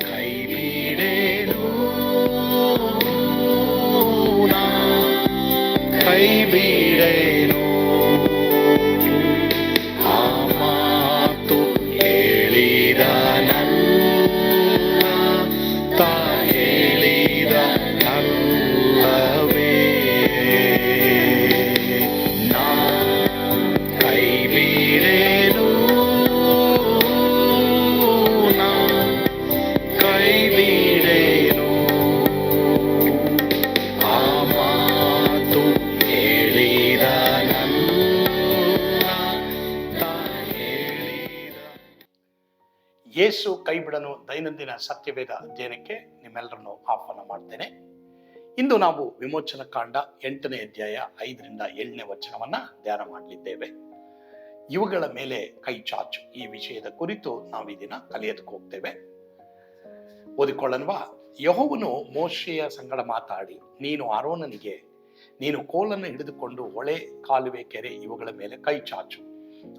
ಕೈ ಬಿಡೇನು, ಕೈ ಬಿಡೇನು, ಆ ಮಾತು ಹೇಳಿದ ತಾ ಹೇಳಿದ ನಲ್ಲವೇ. ನಾ ಕೈ ಬಿಡೇನು, ನಾ ಕೈ ಬಿಡೇನು, ಆ ಮಾತು ಹೇಳಿದ ಯೇಸು ಕೈ ಬಿಡನು ದೈನಂದಿನ ಸತ್ಯವೇದ ಅಧ್ಯಯನಕ್ಕೆ ನಿಮ್ಮೆಲ್ಲರನ್ನು ಆಹ್ವಾನ ಮಾಡ್ತೇನೆ. ಇಂದು ನಾವು ವಿಮೋಚನ ಕಾಂಡ 8ನೇ ಅಧ್ಯಾಯ 5ರಿಂದ 7ನೇ ವಚನವನ್ನ ಧ್ಯಾನ ಮಾಡಲಿದ್ದೇವೆ. ಇವುಗಳ ಮೇಲೆ ಕೈ ಚಾಚು, ಈ ವಿಷಯದ ಕುರಿತು ನಾವು ಈ ದಿನ ಕಲಿಯೋದಕ್ಕೆ ಹೋಗ್ತೇವೆ. ಓದಿಕೊಳ್ಳನ್ವಾ. ಯೆಹೋವನು ಮೋಶೆಯ ಸಂಗಡ ಮಾತಾಡಿ, ನೀನು ಆರೋನನಿಗೆ, ನೀನು ಕೋಲನ್ನು ಹಿಡಿದುಕೊಂಡು ಹೊಳೆ, ಕಾಲುವೆ, ಕೆರೆ ಇವುಗಳ ಮೇಲೆ ಕೈ ಚಾಚು,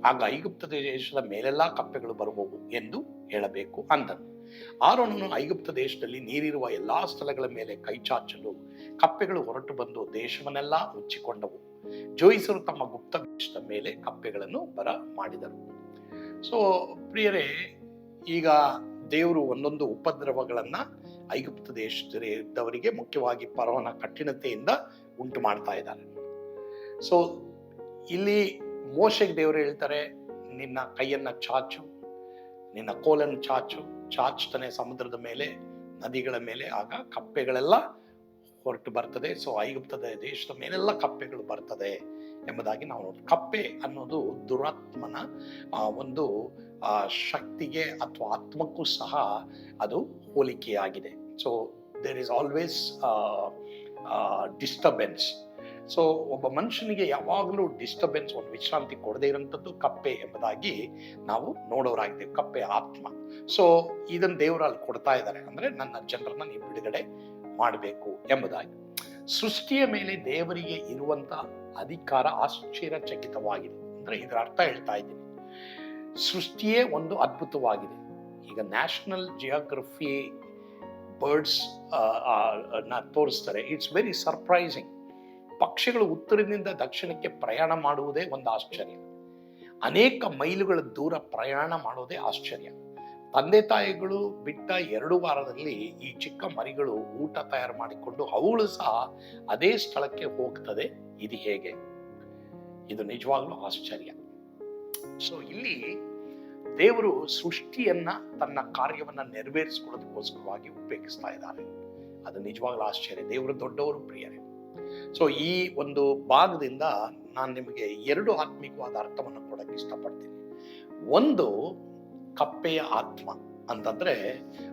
ಆಗ ಐಗುಪ್ತ ದೇಶದ ಮೇಲೆಲ್ಲ ಕಪ್ಪೆಗಳು ಬರುವವು ಎಂದು ಹೇಳಬೇಕು ಅಂದನು. ಆರೋನನು ಐಗುಪ್ತ ದೇಶದಲ್ಲಿ ನೀರಿರುವ ಎಲ್ಲಾ ಸ್ಥಳಗಳ ಮೇಲೆ ಕೈ ಚಾಚಲು ಕಪ್ಪೆಗಳು ಹೊರಟು ಬಂದು ದೇಶವನ್ನೆಲ್ಲ ಮುಚ್ಚಿಕೊಂಡವು. ಜೋಯಿಸರು ತಮ್ಮ ಗುಪ್ತ ದೇಶದ ಮೇಲೆ ಕಪ್ಪೆಗಳನ್ನು ಬರ ಮಾಡಿದರು. ಸೊ ಪ್ರಿಯರೇ, ಈಗ ದೇವರು ಒಂದೊಂದು ಉಪದ್ರವಗಳನ್ನ ಐಗುಪ್ತ ದೇಶದವರಿಗೆ, ಮುಖ್ಯವಾಗಿ ಫರೋಹನ ಕಠಿಣತೆಯಿಂದ ಉಂಟು ಮಾಡ್ತಾ ಇದ್ದಾರೆ. ಸೊ ಇಲ್ಲಿ ಮೋಶೆಗೆ ದೇವರು ಹೇಳ್ತಾರೆ, ನಿನ್ನ ಕೈಯನ್ನ ಚಾಚು, ನಿನ್ನ ಕೋಲನ್ನು ಚಾಚು. ಚಾಚ್ತಾನೆ ಸಮುದ್ರದ ಮೇಲೆ, ನದಿಗಳ ಮೇಲೆ, ಆಗ ಕಪ್ಪೆಗಳೆಲ್ಲ ಹೊರಟು ಬರ್ತದೆ. ಸೊ ಐಗುಪ್ತದ ದೇಶದ ಮೇಲೆಲ್ಲ ಕಪ್ಪೆಗಳು ಬರ್ತದೆ ಎಂಬುದಾಗಿ ನಾವು ನೋಡಿ. ಕಪ್ಪೆ ಅನ್ನೋದು ದುರಾತ್ಮನ ಒಂದು ಶಕ್ತಿಗೆ ಅಥವಾ ಆತ್ಮಕ್ಕೂ ಸಹ ಅದು ಹೋಲಿಕೆಯಾಗಿದೆ. So there is always disturbance. So ಒಬ್ಬ ಮನುಷ್ಯನಿಗೆ ಯಾವಾಗಲೂ ಡಿಸ್ಟರ್ಬೆನ್ಸ್, ಒಂದು ವಿಶ್ರಾಂತಿ ಕೊಡದೇ ಇರೋಂಥದ್ದು ಕಪ್ಪೆ ಎಂಬುದಾಗಿ ನಾವು ನೋಡೋರಾಗಿದ್ದೇವೆ. ಕಪ್ಪೆ ಆತ್ಮ. ಸೊ ಇದನ್ನು ದೇವರಲ್ಲಿ ಕೊಡ್ತಾ ಇದ್ದಾರೆ, ಅಂದ್ರೆ ನನ್ನ ಜನರನ್ನ ನೀವು ಬಿಡುಗಡೆ ಮಾಡಬೇಕು ಎಂಬುದಾಗಿ. ಸೃಷ್ಟಿಯ ಮೇಲೆ ದೇವರಿಗೆ ಇರುವಂತ ಅಧಿಕಾರ ಆಶ್ಚರ್ಯಚಕಿತವಾಗಿದೆ. ಅಂದ್ರೆ ಇದರ ಅರ್ಥ ಹೇಳ್ತಾ ಇದ್ದೀನಿ, ಸೃಷ್ಟಿಯೇ ಒಂದು ಅದ್ಭುತವಾಗಿದೆ. ಈಗ ನ್ಯಾಷನಲ್ ಜಿಯೋಗ್ರಫಿ ಬರ್ಡ್ಸ್ ತೋರಿಸ್ತಾರೆ. It's very surprising. ಪಕ್ಷಿಗಳು ಉತ್ತರದಿಂದ ದಕ್ಷಿಣಕ್ಕೆ ಪ್ರಯಾಣ ಮಾಡುವುದೇ ಒಂದು ಆಶ್ಚರ್ಯ. ಅನೇಕ ಮೈಲುಗಳ ದೂರ ಪ್ರಯಾಣ ಮಾಡೋದೇ ಆಶ್ಚರ್ಯ. ತಂದೆ ತಾಯಿಗಳು ಬಿಟ್ಟ 2 ವಾರದಲ್ಲಿ ಈ ಚಿಕ್ಕ ಮರಿಗಳು ಊಟ ತಯಾರು ಮಾಡಿಕೊಂಡು ಅವುಗಳು ಸಹ ಅದೇ ಸ್ಥಳಕ್ಕೆ ಹೋಗ್ತದೆ. ಇದು ಹೇಗೆ? ಇದು ನಿಜವಾಗ್ಲೂ ಆಶ್ಚರ್ಯ. ಸೊ ಇಲ್ಲಿ ದೇವರು ಸೃಷ್ಟಿಯನ್ನ ತನ್ನ ಕಾರ್ಯವನ್ನ ನೆರವೇರಿಸಿಕೊಳ್ಳೋದಕ್ಕೋಸ್ಕರವಾಗಿ ಉಪಯೋಗಿಸ್ತಾ ಇದ್ದಾರೆ. ಅದು ನಿಜವಾಗ್ಲೂ ಆಶ್ಚರ್ಯ. ದೇವರು ದೊಡ್ಡವರು, ಪ್ರಿಯರೇ. ಸೊ ಈ ಒಂದು ಭಾಗದಿಂದ ನಾನು ನಿಮಗೆ 2 ಆತ್ಮಿಕವಾದ ಅರ್ಥವನ್ನು ಕೊಡಕ್ಕೆ ಇಷ್ಟಪಡ್ತೀನಿ. ಒಂದು, ಕಪ್ಪೆಯ ಆತ್ಮ ಅಂತಂದ್ರೆ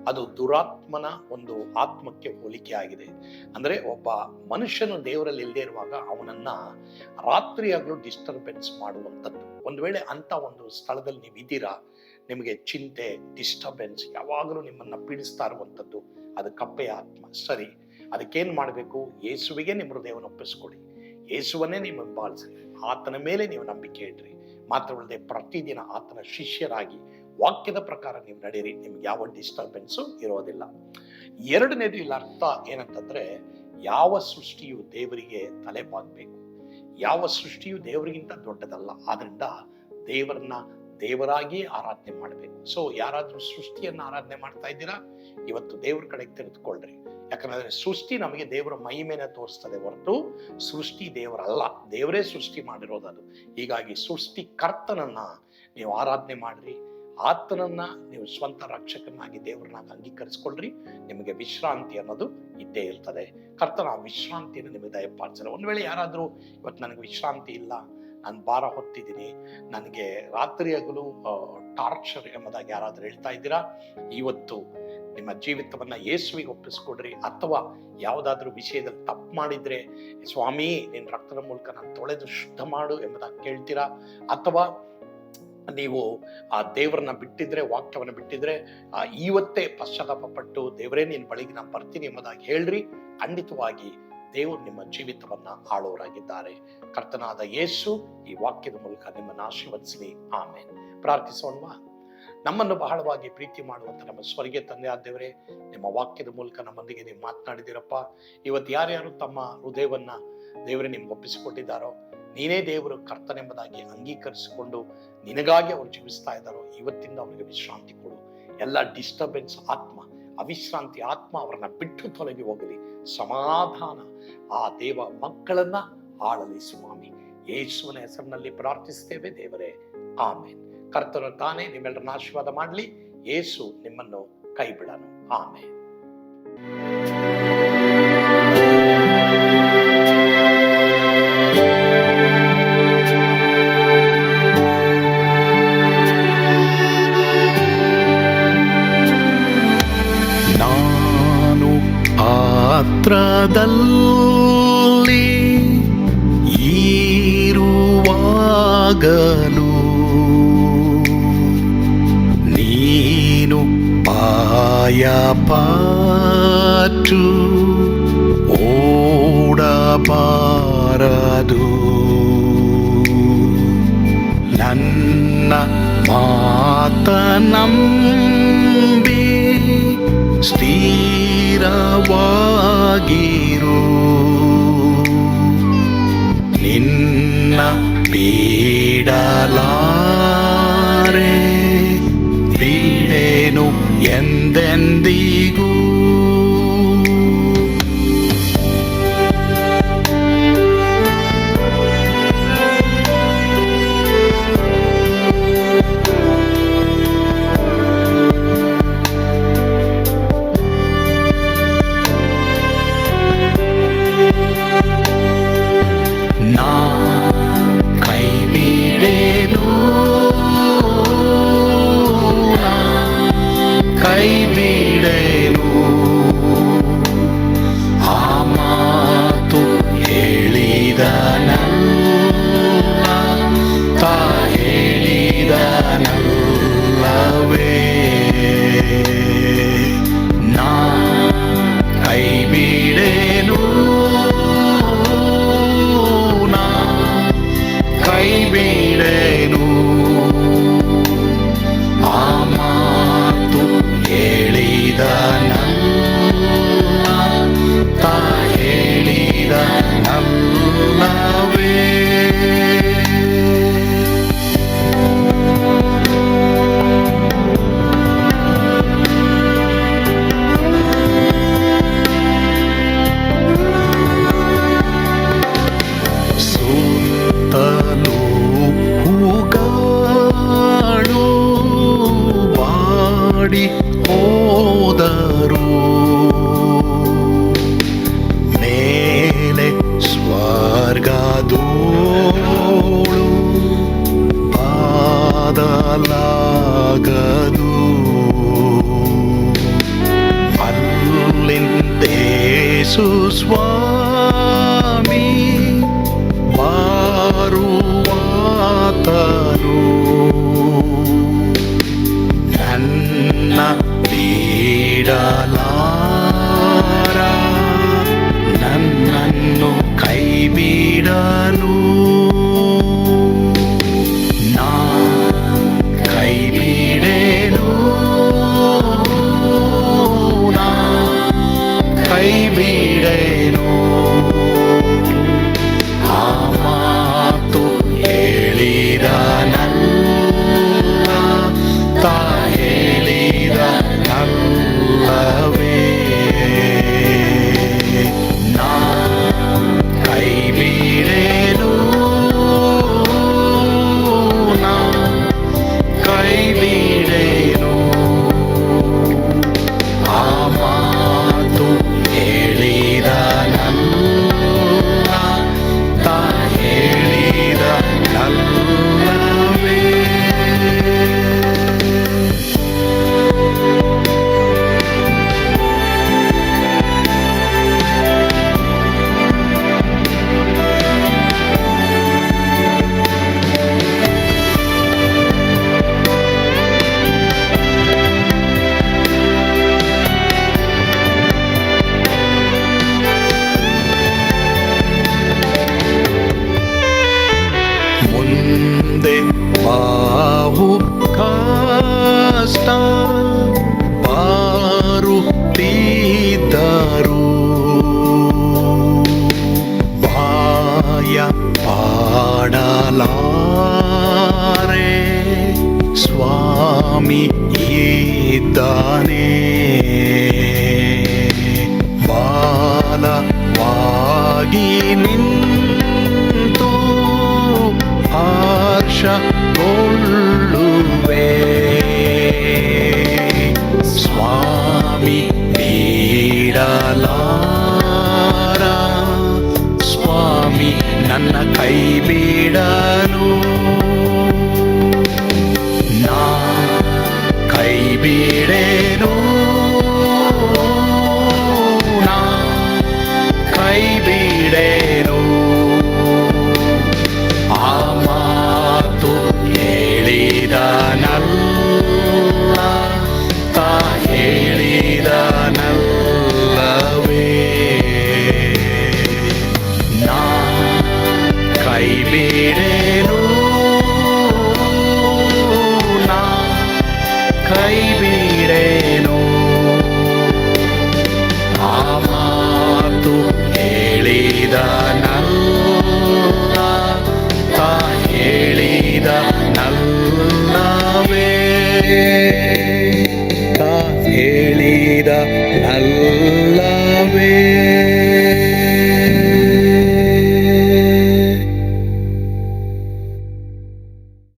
ಅದು ದುರಾತ್ಮನ ಒಂದು ಆತ್ಮಕ್ಕೆ ಹೋಲಿಕೆ ಆಗಿದೆ. ಅಂದ್ರೆ ಒಬ್ಬ ಮನುಷ್ಯನು ದೇವರಲ್ಲಿ ಇಲ್ಲದೆ ಇರುವಾಗ ಅವನನ್ನ ರಾತ್ರಿಯಾಗಲೂ ಡಿಸ್ಟರ್ಬೆನ್ಸ್ ಮಾಡುವಂಥದ್ದು. ಒಂದು ವೇಳೆ ಅಂತ ಒಂದು ಸ್ಥಳದಲ್ಲಿ ನೀವು ಇದ್ದೀರಾ, ನಿಮಗೆ ಚಿಂತೆ, ಡಿಸ್ಟರ್ಬೆನ್ಸ್ ಯಾವಾಗಲೂ ನಿಮ್ಮನ್ನ ಪೀಡಿಸ್ತಾ ಇರುವಂಥದ್ದು, ಅದು ಕಪ್ಪೆಯ ಆತ್ಮ. ಸರಿ, ಅದಕ್ಕೇನ್ ಮಾಡಬೇಕು? ಯೇಸುವಿಗೆ ನಿಮ್ಮ ಹೃದಯವನ್ನು ಒಪ್ಪಿಸ್ಕೊಡಿ, ಯೇಸುವನ್ನೇ ನೀವು ಹಿಂಬಾಲಿಸಿ, ಆತನ ಮೇಲೆ ನೀವು ನಂಬಿಕೆ ಇಡ್ರಿ. ಮಾತ್ರವಲ್ಲದೆ ಪ್ರತಿದಿನ ಆತನ ಶಿಷ್ಯರಾಗಿ ವಾಕ್ಯದ ಪ್ರಕಾರ ನೀವು ನಡೀರಿ. ನಿಮ್ಗೆ ಯಾವ ಡಿಸ್ಟರ್ಬೆನ್ಸು ಇರೋದಿಲ್ಲ. 2ನೇದು ಇಲ್ಲಿ ಅರ್ಥ ಏನಂತಂದ್ರೆ, ಯಾವ ಸೃಷ್ಟಿಯು ದೇವರಿಗೆ ತಲೆ ಬಾಗಬೇಕು, ಯಾವ ಸೃಷ್ಟಿಯು ದೇವರಿಗಿಂತ ದೊಡ್ಡದಲ್ಲ. ಆದ್ರಿಂದ ದೇವರನ್ನ ದೇವರಾಗಿ ಆರಾಧನೆ ಮಾಡಬೇಕು. ಸೊ ಯಾರಾದ್ರೂ ಸೃಷ್ಟಿಯನ್ನ ಆರಾಧನೆ ಮಾಡ್ತಾ ಇದ್ದೀರಾ, ಇವತ್ತು ದೇವ್ರ ಕಡೆಗೆ ತೆರೆದುಕೊಳ್ಳ್ರಿ. ಯಾಕಂದ್ರೆ ಸೃಷ್ಟಿ ನಮಗೆ ದೇವರ ಮಹಿಮೆನ ತೋರಿಸ್ತದೆ ಹೊರತು ಸೃಷ್ಟಿ ದೇವರಲ್ಲ. ದೇವರೇ ಸೃಷ್ಟಿ ಮಾಡಿರೋದು. ಹೀಗಾಗಿ ಸೃಷ್ಟಿ ಕರ್ತನನ್ನ ನೀವು ಆರಾಧನೆ ಮಾಡ್ರಿ, ಆತನನ್ನ ನೀವು ಸ್ವಂತ ರಕ್ಷಕನಾಗಿ ದೇವರನ್ನಾಗಿ ಅಂಗೀಕರಿಸ್ಕೊಳ್ರಿ. ನಿಮಗೆ ವಿಶ್ರಾಂತಿ ಅನ್ನೋದು ಇದ್ದೇ ಇರ್ತದೆ. ಕರ್ತನ ವಿಶ್ರಾಂತಿಯನ್ನು ನಿಮಗೆ ದಯಪಾಲಿಸಲ್ಲ. ಒಂದ್ ವೇಳೆ ಯಾರಾದ್ರೂ ಇವತ್ತು ನನಗೆ ವಿಶ್ರಾಂತಿ ಇಲ್ಲ, ನಾನು ಭಾರ ಹೊತ್ತಿದ್ದೀನಿ, ನನಗೆ ರಾತ್ರಿ ಹಗಲು ಟಾರ್ಚರ್ ಎಂಬುದಾಗಿ ಯಾರಾದ್ರೂ ಹೇಳ್ತಾ ಇದ್ದೀರಾ, ಇವತ್ತು ನಿಮ್ಮ ಜೀವಿತವನ್ನ ಯೇಸುವಿಗೆ ಒಪ್ಪಿಸ್ಕೊಡ್ರಿ. ಅಥವಾ ಯಾವುದಾದ್ರೂ ವಿಷಯದಲ್ಲಿ ತಪ್ಪು ಮಾಡಿದ್ರೆ, ಸ್ವಾಮಿ ನಿನ್ನ ರಕ್ತದ ಮೂಲಕ ನಾನು ತೊಳೆದು ಶುದ್ಧ ಮಾಡು ಎಂಬುದಾಗಿ ಕೇಳ್ತೀರಾ. ಅಥವಾ ನೀವು ಆ ದೇವರನ್ನ ಬಿಟ್ಟಿದ್ರೆ, ವಾಕ್ಯವನ್ನ ಬಿಟ್ಟಿದ್ರೆ, ಇವತ್ತೇ ಪಶ್ಚಾತ್ತಾಪ ಪಟ್ಟು ದೇವರೇ ನಿನ್ನ ಬಳಿಗೆ ನಾನು ಬರ್ತೀನಿ ಎಂಬುದಾಗಿ ಹೇಳ್ರಿ. ಖಂಡಿತವಾಗಿ ದೇವರು ನಿಮ್ಮ ಜೀವಿತವನ್ನ ಆಳೋರಾಗಿದ್ದಾರೆ. ಕರ್ತನಾದ ಯೇಸು ಈ ವಾಕ್ಯದ ಮೂಲಕ ನಿಮ್ಮನ್ನು ಆಶೀರ್ವದಿಸಲಿ. ಆಮೇನ್. ಪ್ರಾರ್ಥಿಸೋಣವಾ. ನಮ್ಮನ್ನು ಬಹಳವಾಗಿ ಪ್ರೀತಿ ಮಾಡುವಂಥ ನಮ್ಮ ಸ್ವರ್ಗೀಯ ತಂದೆ ಆದೇವರೇ, ನಿಮ್ಮ ವಾಕ್ಯದ ಮೂಲಕ ನಮ್ಮೊಂದಿಗೆ ನೀವು ಮಾತನಾಡಿದಿರಪ್ಪ. ಇವತ್ತು ಯಾರ್ಯಾರು ತಮ್ಮ ಹೃದಯವನ್ನ ದೇವರೇ ನಿಮ್ಗೆ ಒಪ್ಪಿಸಿಕೊಟ್ಟಿದ್ದಾರೋ, ನೀನೇ ದೇವರು ಕರ್ತನೆಂಬುದಾಗಿ ಅಂಗೀಕರಿಸಿಕೊಂಡು ನಿನಗಾಗಿ ಅವರು ಜೀವಿಸ್ತಾ ಇದ್ದಾರೋ, ಇವತ್ತಿಂದ ಅವರಿಗೆ ವಿಶ್ರಾಂತಿ ಕೊಡು. ಎಲ್ಲ ಡಿಸ್ಟರ್ಬೆನ್ಸ್ ಆತ್ಮ, ಅವಿಶ್ರಾಂತಿ ಆತ್ಮ ಅವರನ್ನ ಬಿಟ್ಟು ತೊಲಗಿ ಹೋಗಲಿ. ಸಮಾಧಾನ ಆ ದೇವ ಮಕ್ಕಳನ್ನ ಆಳಲಿ ಸ್ವಾಮಿ. ಯೇಸುವಿನ ಹೆಸರಿನಲ್ಲಿ ಪ್ರಾರ್ಥಿಸ್ತೇವೆ ದೇವರೇ, ಆಮೇನ್. ಕರ್ತನು ತಾನೇ ನಿಮ್ಮೆಲ್ಲರನ್ನ ಆಶೀರ್ವಾದ ಮಾಡಲಿ. ಯೇಸು ನಿಮ್ಮನ್ನು ಕೈ ಬಿಡನು. ಆಮೇನ್. ಪಾತ್ರದಲ್ಲಿ ಇರುವಾಗಲೂ ನೀನು ಪಾಯಪಟ್ಟು ಓಡಬಾರದು. ನನ್ನ ಮಾತನಂಬಿ ಸ್ಥಿರವಾಗಿರು. ನಿನ್ನ ಬಿಡಲಾರೆ, ಬಿಡೆನು ಎಂದೆಂದಿಗೂ. ಹೋದರು ಮೇಲೆ ಸ್ವರ್ಗದೋಳು ಬಾದಲಾಗದು. ಅಲ್ಲಿಂದೇಸು ಸ್ವಾಮಿ ಬಾರುವಾತನು ನನ್ನ ಬಿಡಲಾರ, ನನ್ನನ್ನು ಕೈ ಬಿಡನು. ನಾ ಕೈ ಬಿಡೆನು, ನಾ ಕೈ ಬಿಡೆನು. ಆ ಮಾತು ಹೇಳಿದ ನನ್ನ ತಾ ಹೇಳಿದ ನಲ್ಲವೇ. ಇದ್ದಾನೆ. ಬಾಲವಾಗಿ ನಿಂತು ಹರ್ಷಗೊಳ್ಳುವೆ. ಸ್ವಾಮಿ ನೀಡಲಾರ, ಸ್ವಾಮಿ ನನ್ನ ಕೈ ಬಿಡಲು, ನಾ ಕೈ ಬಿಡೆ